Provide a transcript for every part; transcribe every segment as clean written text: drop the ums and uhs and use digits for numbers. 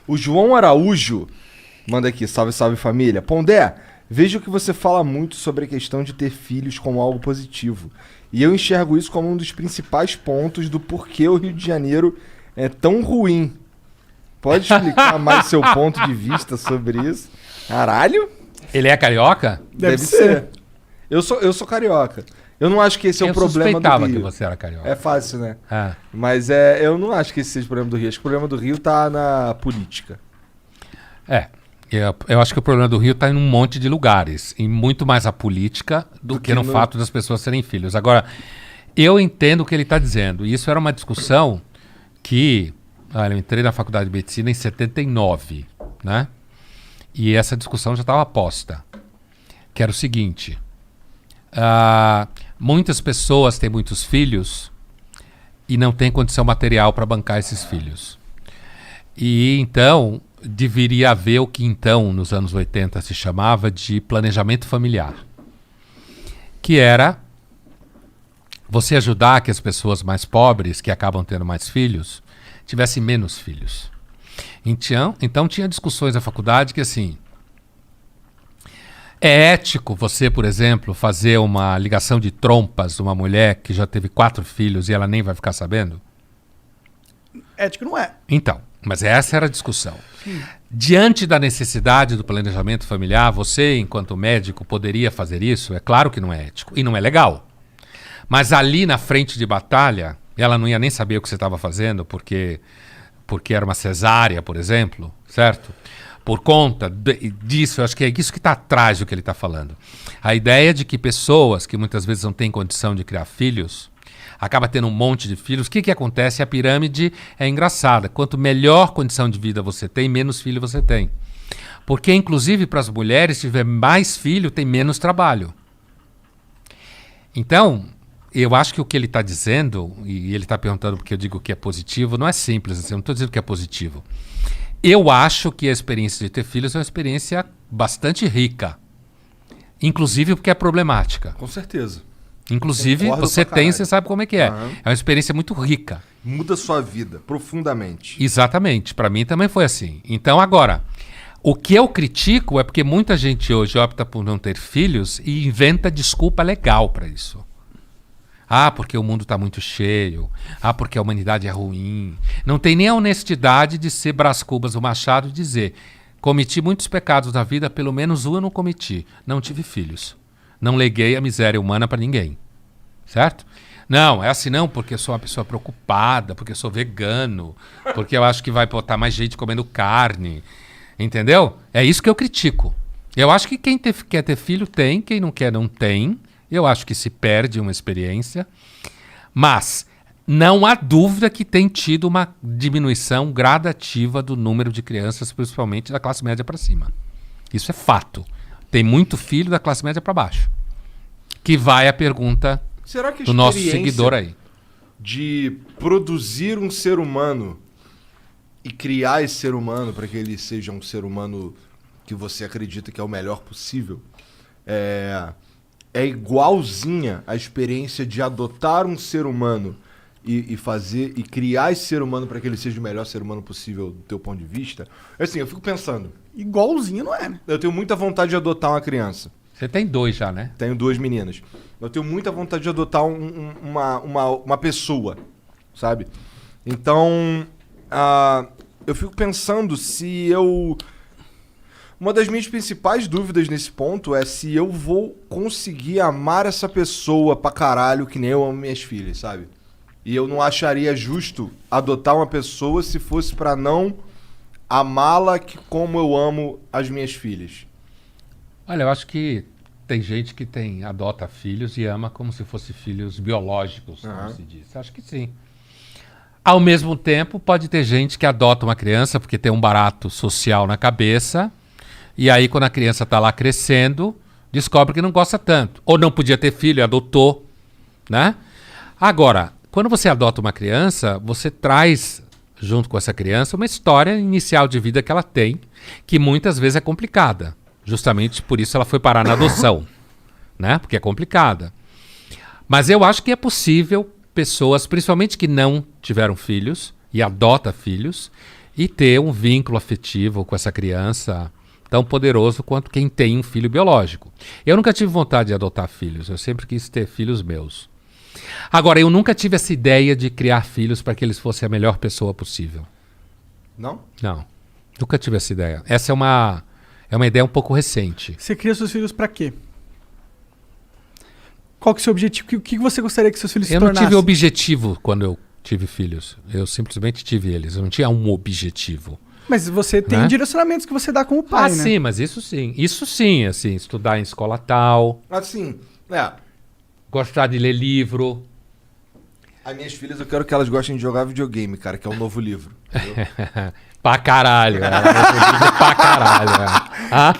O João Araújo manda aqui, salve, salve família. Pondé, vejo que você fala muito sobre a questão de ter filhos como algo positivo. E eu enxergo isso como um dos principais pontos do porquê o Rio de Janeiro é tão ruim. Pode explicar mais seu ponto de vista sobre isso? Caralho? Ele é carioca? Deve ser. Eu sou carioca. Eu não acho que esse é o problema do Rio. Eu suspeitava que você era carioca. É fácil, né? É. Mas eu não acho que esse seja o problema do Rio. Acho que o problema do Rio tá na política. Eu acho que o problema do Rio está em um monte de lugares. E muito mais a política do que no fato das pessoas serem filhos. Agora, eu entendo o que ele está dizendo. E isso era uma discussão que... Olha, eu entrei na faculdade de medicina em 79, né? E essa discussão já estava posta. Que era o seguinte... muitas pessoas têm muitos filhos e não têm condição material para bancar esses filhos. E então, deveria haver o que então, nos anos 80, se chamava de planejamento familiar. Que era você ajudar que as pessoas mais pobres, que acabam tendo mais filhos, tivessem menos filhos. Então tinha discussões na faculdade que assim... É ético você, por exemplo, fazer uma ligação de trompas de uma mulher que já teve 4 filhos e ela nem vai ficar sabendo? Ético não é. Então, mas essa era a discussão. Diante da necessidade do planejamento familiar, você, enquanto médico, poderia fazer isso? É claro que não é ético e não é legal. Mas ali na frente de batalha, ela não ia nem saber o que você estava fazendo porque era uma cesárea, por exemplo, certo? Por conta disso, eu acho que é isso que está atrás do que ele está falando. A ideia de que pessoas que muitas vezes não têm condição de criar filhos, acaba tendo um monte de filhos. O que acontece? A pirâmide é engraçada. Quanto melhor condição de vida você tem, menos filho você tem. Porque, inclusive, para as mulheres, se tiver mais filho, tem menos trabalho. Então, eu acho que o que ele está dizendo, e ele está perguntando porque eu digo que é positivo, não é simples assim, eu não estou dizendo que é positivo. Eu acho que a experiência de ter filhos é uma experiência bastante rica. Inclusive porque é problemática. Com certeza. Inclusive, você tem, você sabe como é que é. Uhum. É uma experiência muito rica. Muda sua vida profundamente. Exatamente. Para mim também foi assim. Então, agora, o que eu critico é porque muita gente hoje opta por não ter filhos e inventa desculpa legal para isso. Ah, porque o mundo está muito cheio. Ah, porque a humanidade é ruim. Não tem nem a honestidade de ser Brás Cubas o Machado e dizer: cometi muitos pecados na vida, pelo menos um eu não cometi. Não tive filhos. Não leguei a miséria humana para ninguém. Certo? Não, é assim não, porque eu sou uma pessoa preocupada, porque eu sou vegano, porque eu acho que vai botar mais gente comendo carne. Entendeu? É isso que eu critico. Eu acho que quem quer ter filho tem, quem não quer não tem. Eu acho que se perde uma experiência, mas não há dúvida que tem tido uma diminuição gradativa do número de crianças, principalmente da classe média para cima. Isso é fato. Tem muito filho da classe média para baixo. Que vai a pergunta do nosso seguidor aí. De produzir um ser humano e criar esse ser humano para que ele seja um ser humano que você acredita que é o melhor possível, é igualzinha a experiência de adotar um ser humano e criar esse ser humano para que ele seja o melhor ser humano possível do teu ponto de vista. Assim, eu fico pensando. Igualzinho não é, né? Eu tenho muita vontade de adotar uma criança. Você tem 2 já, né? Tenho 2 meninas. Eu tenho muita vontade de adotar uma pessoa, sabe? Então, eu fico pensando se eu... Uma das minhas principais dúvidas nesse ponto é se eu vou conseguir amar essa pessoa pra caralho que nem eu amo minhas filhas, sabe? E eu não acharia justo adotar uma pessoa se fosse pra não amá-la como eu amo as minhas filhas. Olha, eu acho que tem gente que adota filhos e ama como se fossem filhos biológicos, como se diz. Acho que sim. Ao mesmo tempo, pode ter gente que adota uma criança porque tem um barato social na cabeça. E aí, quando a criança está lá crescendo, descobre que não gosta tanto. Ou não podia ter filho e adotou, né? Agora, quando você adota uma criança, você traz, junto com essa criança, uma história inicial de vida que ela tem, que muitas vezes é complicada. Justamente por isso ela foi parar na adoção, né? Porque é complicada. Mas eu acho que é possível pessoas, principalmente que não tiveram filhos e adota filhos, e ter um vínculo afetivo com essa criança tão poderoso quanto quem tem um filho biológico. Eu nunca tive vontade de adotar filhos, eu sempre quis ter filhos meus. Agora, eu nunca tive essa ideia de criar filhos para que eles fossem a melhor pessoa possível. Não? Não, nunca tive essa ideia. Essa é uma ideia um pouco recente. Você cria seus filhos pra quê? Qual que é o seu objetivo? O que você gostaria que seus filhos se Eu não tornassem? tive objetivo quando eu tive filhos. Eu simplesmente tive eles. Eu não tinha um objetivo. Mas você tem Né? direcionamentos que você dá como pai, né? Sim, mas isso sim. Isso sim, assim, estudar em escola tal, Assim, gostar de ler livro. as minhas filhas eu quero que elas gostem de jogar videogame, cara, que é um novo livro. Entendeu? Pra caralho. Pra caralho. Ah?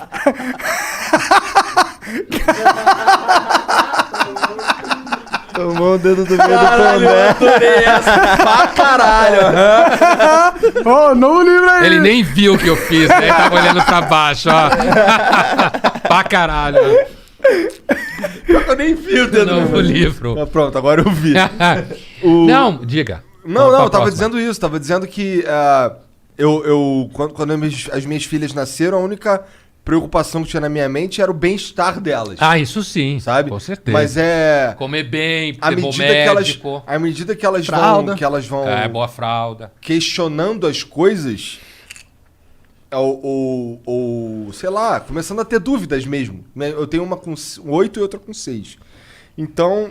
Tomou o dedo do meio do Pondé. Pra caralho. Ó, novo livro aí! Ele nem viu o que eu fiz, né? Ele tava olhando pra baixo, ó. Pra caralho. Eu nem vi o dedo Novo livro. Pronto, agora eu vi. Não, diga. Não, Qual a eu tava próxima? dizendo isso. Tava dizendo que quando as minhas filhas nasceram, a única preocupação que tinha na minha mente era o bem-estar delas. Ah, isso sim. sabe? Com certeza. Mas é... Comer bem, À ter bom medida, médico. à medida que elas Fralda. vão Boa fralda. questionando as coisas, ou sei lá, começando a ter dúvidas mesmo. Eu tenho uma com 8 e outra com 6. Então,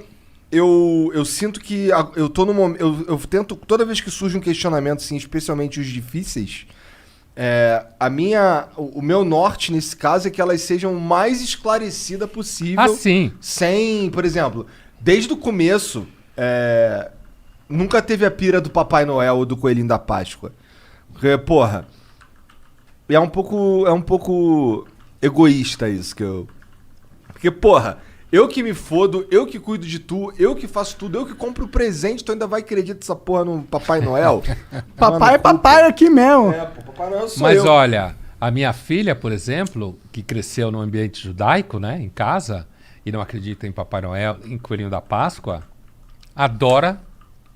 eu sinto que eu tô no momento... Eu tento, toda vez que surge um questionamento, assim, especialmente os difíceis, o meu norte nesse caso é que elas sejam o mais esclarecidas possível. Ah, sim. Sem, por exemplo, desde o começo, nunca teve a pira do Papai Noel ou do Coelhinho da Páscoa. Porque, porra, é um pouco egoísta isso que eu... Porque, porra, eu que me fodo, eu que cuido de tu, eu que faço tudo, eu que compro o presente, tu ainda vai acreditar essa porra no Papai Noel? Papai é papai aqui mesmo. Pô, Papai Noel sou Mas eu. olha, a minha filha, por exemplo, que cresceu num ambiente judaico, né, em casa, e não acredita em Papai Noel, em Coelhinho da Páscoa, adora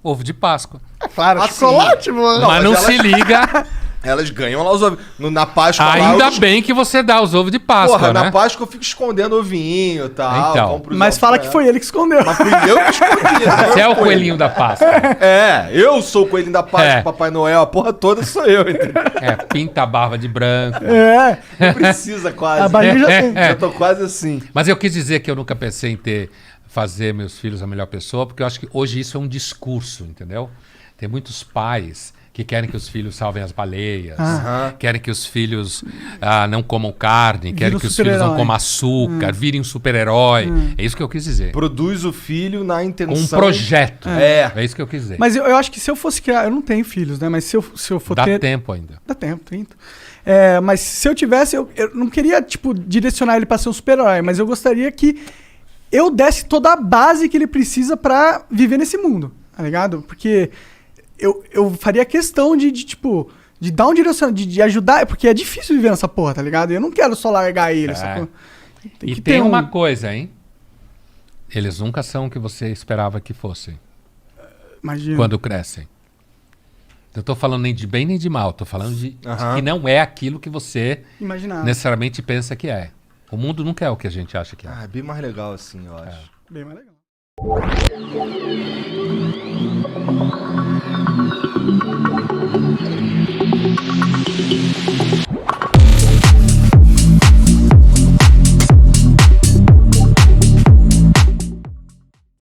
ovo de Páscoa. Claro, Assim, chocolate, mano. mas não mas se liga. Elas ganham lá os ovos. Na Páscoa lá, Ainda bem que você dá os ovos de Páscoa, Porra, né? na Páscoa eu fico escondendo ovinho e tal. Então. compro os Mas ovos fala pra que ela. foi ele que escondeu. Mas fui eu que escondi. né? Você é o coelhinho da Páscoa. Eu sou o coelhinho da Páscoa, É. Papai Noel, a porra toda sou eu, entendeu? Pinta a barba de branco. É, Não precisa quase. a barriga já tem. Já tô quase assim. Mas eu quis dizer que eu nunca pensei em fazer meus filhos a melhor pessoa, porque eu acho que hoje isso é um discurso, entendeu? Tem muitos pais que querem que os filhos salvem as baleias, querem que os filhos não comam carne, querem Vira que um os filhos não super-herói. comam açúcar, virem um super-herói. É isso que eu quis dizer. Produz o filho na Com intenção... um projeto. É. É isso que eu quis dizer. Mas eu acho que se eu fosse criar... Eu não tenho filhos, né? Mas se eu for Dá ter... tempo ainda. Dá tempo, 30. Mas se eu tivesse... Eu não queria, tipo, direcionar ele pra ser um super-herói, mas eu gostaria que eu desse toda a base que ele precisa pra viver nesse mundo, tá ligado? Porque eu faria questão de dar um direcionamento, de ajudar, porque é difícil viver nessa porra, tá ligado? Eu não quero só largar ele, sacou? E que tem ter uma coisa, hein? Eles nunca são o que você esperava que fossem Imagina. quando crescem. Eu tô falando nem de bem nem de mal, tô falando de Aham. que não é aquilo que você Imaginar. necessariamente pensa que é. O mundo nunca é o que a gente acha que é. É bem mais legal assim, eu acho. Bem mais legal.